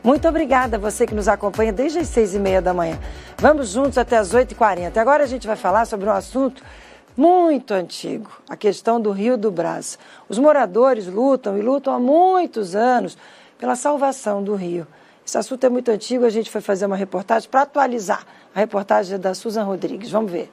Muito obrigada a você que nos acompanha desde as 6h30 da manhã. Vamos juntos até as 8h40. Agora a gente vai falar sobre um assunto muito antigo, a questão do Rio do Brás. Os moradores lutam e lutam há muitos anos pela salvação do rio. Esse assunto é muito antigo, a gente foi fazer uma reportagem para atualizar. A reportagem é da Susan Rodrigues. Vamos ver.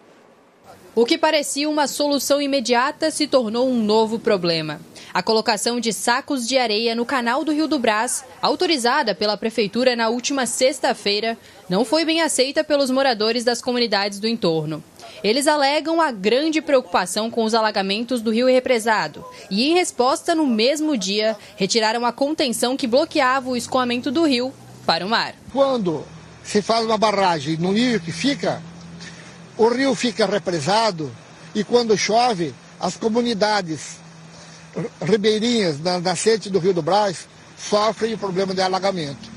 O que parecia uma solução imediata se tornou um novo problema. A colocação de sacos de areia no canal do Rio do Brás, autorizada pela Prefeitura na última sexta-feira, não foi bem aceita pelos moradores das comunidades do entorno. Eles alegam a grande preocupação com os alagamentos do rio represado e, em resposta, no mesmo dia, retiraram a contenção que bloqueava o escoamento do rio para o mar. Quando se faz uma barragem no nível que fica, o rio fica represado e quando chove, as comunidades ribeirinhas na nascente do Rio do Brás sofrem o problema de alagamento.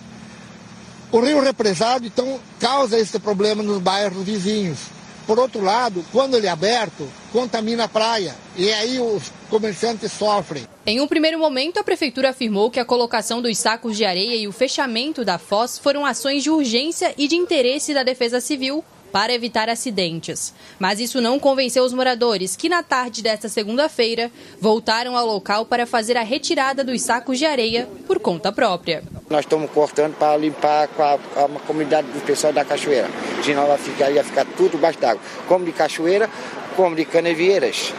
O rio represado, então, causa esse problema nos bairros vizinhos. Por outro lado, quando ele é aberto, contamina a praia e aí os comerciantes sofrem. Em um primeiro momento, a Prefeitura afirmou que a colocação dos sacos de areia e o fechamento da foz foram ações de urgência e de interesse da Defesa Civil para evitar acidentes. Mas isso não convenceu os moradores, que na tarde desta segunda-feira voltaram ao local para fazer a retirada dos sacos de areia por conta própria. Nós estamos cortando para limpar com a comunidade do pessoal da cachoeira. Senão ia ficar tudo baixo d'água. Como de cachoeira, como de canevieiras.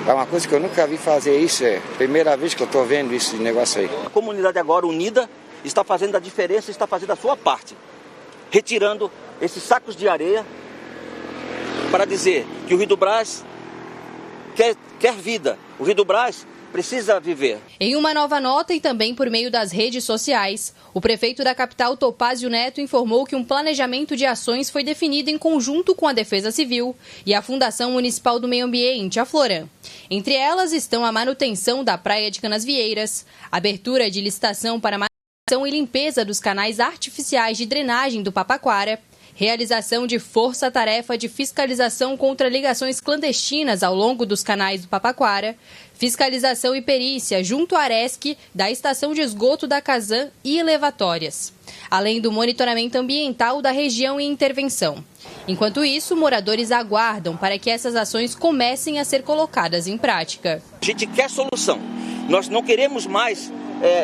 É uma coisa que eu nunca vi fazer isso. É a primeira vez que eu estou vendo esse negócio aí. A comunidade agora unida está fazendo a diferença, está fazendo a sua parte. Retirando esses sacos de areia para dizer que o Rio do Brás quer vida. O Rio do Brás precisa viver. Em uma nova nota e também por meio das redes sociais, o prefeito da capital, Topázio Neto, informou que um planejamento de ações foi definido em conjunto com a Defesa Civil e a Fundação Municipal do Meio Ambiente, a Floram. Entre elas estão a manutenção da Praia de Canasvieiras, abertura de licitação para manutenção e limpeza dos canais artificiais de drenagem do Papaquara, realização de força-tarefa de fiscalização contra ligações clandestinas ao longo dos canais do Papaquara, fiscalização e perícia junto à Aresc da estação de esgoto da Casan e elevatórias, além do monitoramento ambiental da região e intervenção. Enquanto isso, moradores aguardam para que essas ações comecem a ser colocadas em prática. A gente quer solução. Nós não queremos mais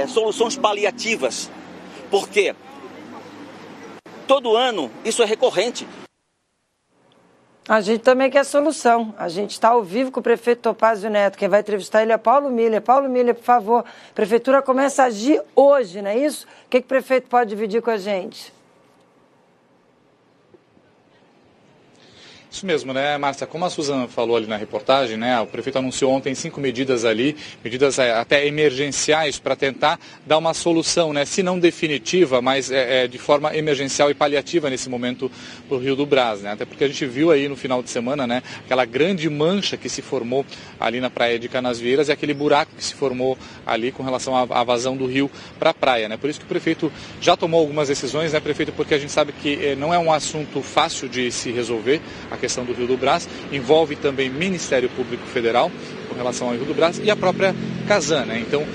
soluções paliativas, porque todo ano isso é recorrente. A gente também quer solução. A gente está ao vivo com o prefeito Topázio Neto. Quem vai entrevistar ele é Paulo Miller. Paulo Miller, por favor, a prefeitura começa a agir hoje, não é isso? O que o prefeito pode dividir com a gente? Isso mesmo, né, Márcia? Como a Susan falou ali na reportagem, né, o prefeito anunciou ontem 5 medidas ali, medidas até emergenciais para tentar dar uma solução, né, se não definitiva, mas de forma emergencial e paliativa nesse momento para o Rio do Brás, né? Até porque a gente viu aí no final de semana, né, aquela grande mancha que se formou ali na praia de Canasvieiras e aquele buraco que se formou ali com relação à vazão do rio para a praia, né? Por isso que o prefeito já tomou algumas decisões, né, prefeito? Porque a gente sabe que não é um assunto fácil de se resolver, a questão do Rio do Brás, envolve também Ministério Público Federal com relação ao Rio do Brás e a própria Casan, né? Então,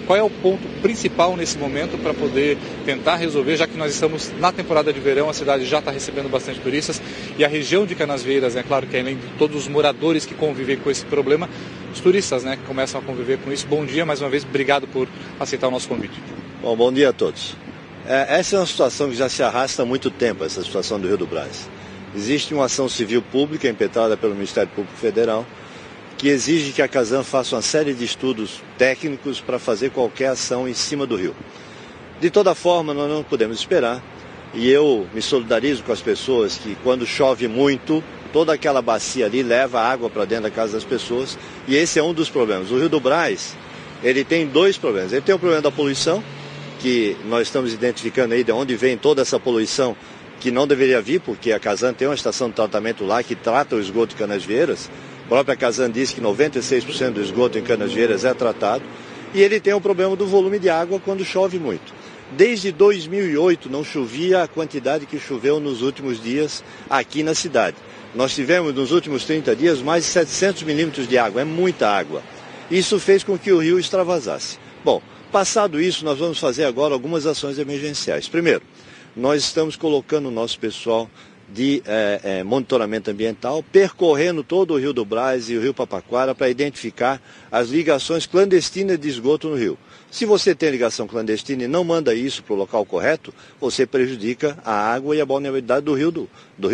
qual é o ponto principal nesse momento para poder tentar resolver, já que nós estamos na temporada de verão, a cidade já está recebendo bastante turistas e a região de Canasvieiras, é claro que além de todos os moradores que convivem com esse problema, os turistas, né, que começam a conviver com isso. Bom dia, mais uma vez, obrigado por aceitar o nosso convite. Bom dia a todos. Essa é uma situação que já se arrasta há muito tempo, essa situação do Rio do Brás. Existe uma ação civil pública impetrada pelo Ministério Público Federal que exige que a Casan faça uma série de estudos técnicos para fazer qualquer ação em cima do rio. De toda forma, nós não podemos esperar e eu me solidarizo com as pessoas que quando chove muito, toda aquela bacia ali leva água para dentro da casa das pessoas e esse é um dos problemas. O Rio do Brás, ele tem dois problemas. Ele tem o problema da poluição, que nós estamos identificando aí de onde vem toda essa poluição que não deveria vir, porque a Casan tem uma estação de tratamento lá que trata o esgoto em Canasvieiras. A própria Casan diz que 96% do esgoto em Canasvieiras é tratado. E ele tem o problema do volume de água quando chove muito. Desde 2008 não chovia a quantidade que choveu nos últimos dias aqui na cidade. Nós tivemos nos últimos 30 dias mais de 700 milímetros de água, é muita água. Isso fez com que o rio extravasasse. Bom, Passado isso, nós vamos fazer agora algumas ações emergenciais. Primeiro, nós estamos colocando o nosso pessoal de monitoramento ambiental, percorrendo todo o Rio do Brás e o Rio Papaquara para identificar as ligações clandestinas de esgoto no rio. Se você tem ligação clandestina e não manda isso para o local correto, você prejudica a água e a balneabilidade do Rio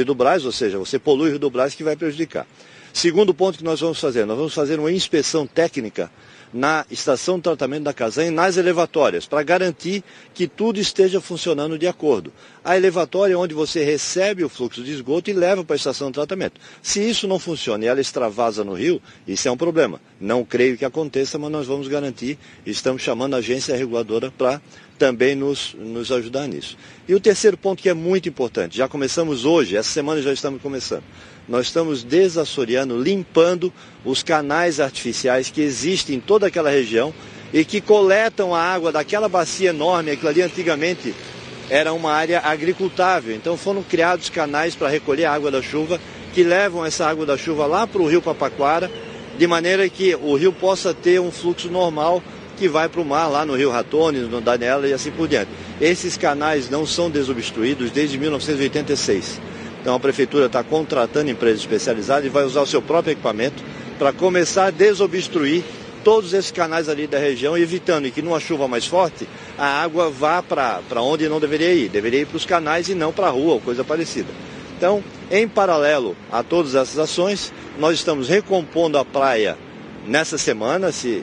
do Brás, ou seja, você polui o Rio do Brás, que vai prejudicar. Segundo ponto que nós vamos fazer uma inspeção técnica na estação de tratamento da Casan e nas elevatórias, para garantir que tudo esteja funcionando de acordo. A elevatória é onde você recebe o fluxo de esgoto e leva para a estação de tratamento. Se isso não funciona e ela extravasa no rio, isso é um problema. Não creio que aconteça, mas nós vamos garantir, estamos chamando a agência reguladora para também nos ajudar nisso. E o terceiro ponto que é muito importante, já começamos hoje, essa semana já estamos começando. Nós estamos desassoreando, limpando os canais artificiais que existem em toda aquela região e que coletam a água daquela bacia enorme. Aquilo ali antigamente era uma área agricultável, então foram criados canais para recolher a água da chuva, que levam essa água da chuva lá para o Rio Papaquara, de maneira que o rio possa ter um fluxo normal que vai para o mar, lá no Rio Ratones, no Daniela e assim por diante. Esses canais não são desobstruídos desde 1986. Então a Prefeitura está contratando empresas especializadas e vai usar o seu próprio equipamento para começar a desobstruir todos esses canais ali da região, evitando que numa chuva mais forte a água vá para onde não deveria ir para os canais e não para a rua ou coisa parecida. Então, em paralelo a todas essas ações, nós estamos recompondo a praia nessa semana. Se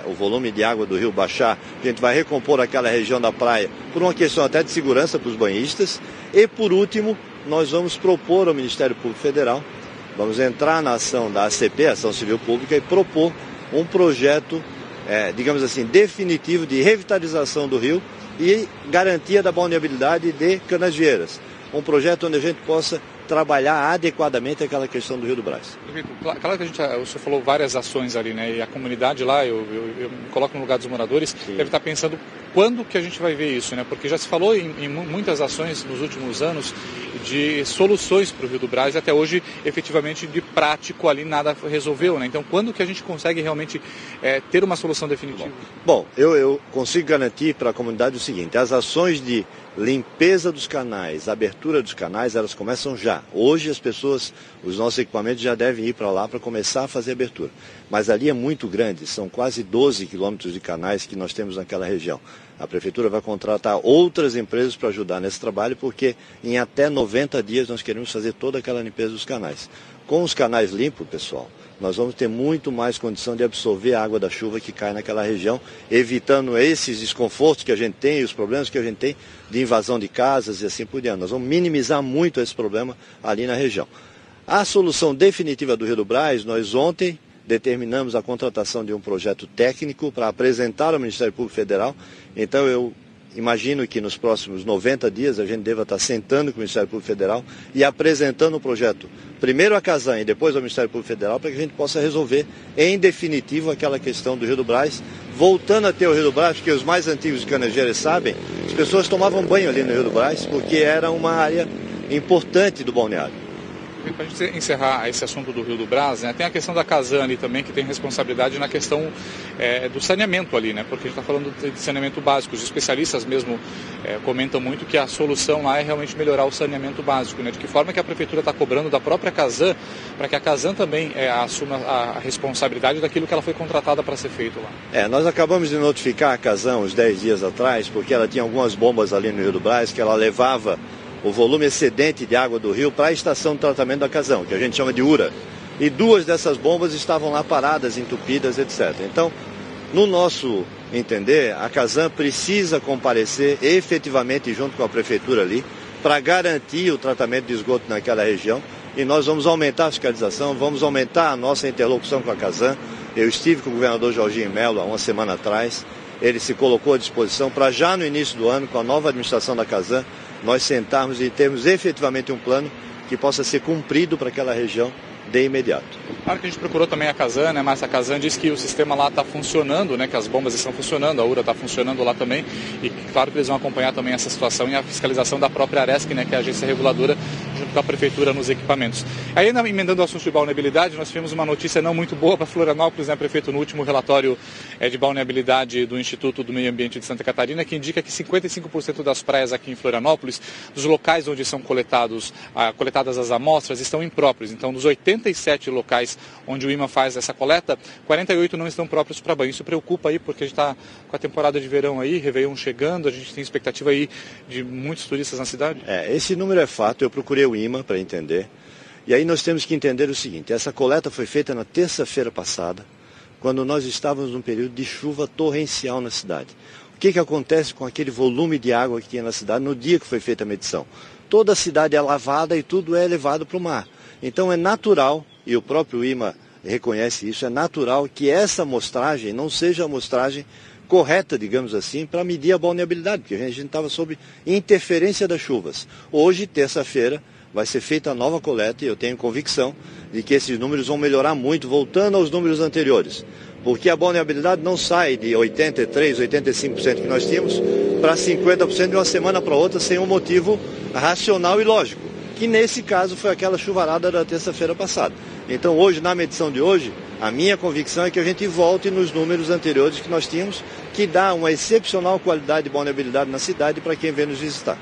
o volume de água do rio baixar, a gente vai recompor aquela região da praia por uma questão até de segurança para os banhistas. E por último, nós vamos propor ao Ministério Público Federal, vamos entrar na ação da ACP, Ação Civil Pública, e propor um projeto, digamos assim, definitivo de revitalização do rio e garantia da balneabilidade de Canasvieiras. Um projeto onde a gente possa trabalhar adequadamente aquela questão do Rio do Brás. Claro que o senhor falou várias ações ali, né? E a comunidade lá, eu me coloco no lugar dos moradores, deve estar pensando quando que a gente vai ver isso, né? Porque já se falou em muitas ações nos últimos anos de soluções para o Rio do Brás e até hoje, efetivamente, de prático ali nada resolveu, né? Então, quando que a gente consegue realmente ter uma solução definitiva? Bom, eu consigo garantir para a comunidade o seguinte: as ações de limpeza dos canais, abertura dos canais, elas começam já. Hoje as pessoas, os nossos equipamentos já devem ir para lá para começar a fazer abertura. Mas ali é muito grande, são quase 12 quilômetros de canais que nós temos naquela região. A Prefeitura vai contratar outras empresas para ajudar nesse trabalho, porque em até 90 dias nós queremos fazer toda aquela limpeza dos canais. Com os canais limpos, pessoal, nós vamos ter muito mais condição de absorver a água da chuva que cai naquela região, evitando esses desconfortos que a gente tem e os problemas que a gente tem de invasão de casas e assim por diante. Nós vamos minimizar muito esse problema ali na região. A solução definitiva do Rio do Brás, nós ontem determinamos a contratação de um projeto técnico para apresentar ao Ministério Público Federal. Então eu imagino que nos próximos 90 dias a gente deva estar sentando com o Ministério Público Federal e apresentando o projeto, primeiro a Casan e depois ao Ministério Público Federal, para que a gente possa resolver em definitivo aquela questão do Rio do Brás, voltando a ter o Rio do Brás, porque os mais antigos de Canasvieiras sabem, as pessoas tomavam banho ali no Rio do Brás, porque era uma área importante do balneário. Para a gente encerrar esse assunto do Rio do Brás, né, tem a questão da Casan ali também, que tem responsabilidade na questão do saneamento ali, né, porque a gente está falando de saneamento básico. Os especialistas mesmo comentam muito que a solução lá é realmente melhorar o saneamento básico, né, de que forma que a Prefeitura está cobrando da própria Casan, para que a Casan também assuma a responsabilidade daquilo que ela foi contratada para ser feito lá. Nós acabamos de notificar a Casan uns 10 dias atrás, porque ela tinha algumas bombas ali no Rio do Brás, que ela levava o volume excedente de água do rio para a estação de tratamento da Casan, que a gente chama de URA. E 2 dessas bombas estavam lá paradas, entupidas, etc. Então, no nosso entender, a Casan precisa comparecer efetivamente junto com a Prefeitura ali para garantir o tratamento de esgoto naquela região. E nós vamos aumentar a fiscalização, vamos aumentar a nossa interlocução com a Casan. Eu estive com o governador Jorginho Melo há uma semana atrás. Ele se colocou à disposição para já no início do ano, com a nova administração da Casan, nós sentarmos e termos efetivamente um plano que possa ser cumprido para aquela região de imediato. Claro que a gente procurou também a Casan, né, mas a Casan diz que o sistema lá está funcionando, né, que as bombas estão funcionando, a URA está funcionando lá também, e claro que eles vão acompanhar também essa situação e a fiscalização da própria Aresc, né, que é a agência reguladora, junto com a prefeitura nos equipamentos. Aí, emendando o assunto de balneabilidade, nós tivemos uma notícia não muito boa para Florianópolis, né, prefeito, no último relatório de balneabilidade do Instituto do Meio Ambiente de Santa Catarina, que indica que 55% das praias aqui em Florianópolis, dos locais onde são coletadas as amostras, estão impróprios. Então, dos 87 locais onde o IMA faz essa coleta, 48 não estão próprios para banho. Isso preocupa aí, porque a gente está com a temporada de verão aí, Réveillon chegando, a gente tem expectativa aí de muitos turistas na cidade? Esse número é fato, eu procurei o IMA para entender. E aí nós temos que entender o seguinte, essa coleta foi feita na terça-feira passada, quando nós estávamos num período de chuva torrencial na cidade. O que acontece com aquele volume de água que tinha na cidade no dia que foi feita a medição? Toda a cidade é lavada e tudo é levado para o mar. Então é natural, e o próprio IMA reconhece isso, é natural que essa amostragem não seja a amostragem correta, digamos assim, para medir a balneabilidade, porque a gente estava sob interferência das chuvas. Hoje, terça-feira, vai ser feita a nova coleta e eu tenho convicção de que esses números vão melhorar muito, voltando aos números anteriores. Porque a balneabilidade não sai de 83%, 85% que nós tínhamos para 50% de uma semana para outra sem um motivo racional e lógico, que nesse caso foi aquela chuvarada da terça-feira passada. Então hoje, na medição de hoje, a minha convicção é que a gente volte nos números anteriores que nós tínhamos, que dá uma excepcional qualidade de balneabilidade na cidade para quem vem nos visitar.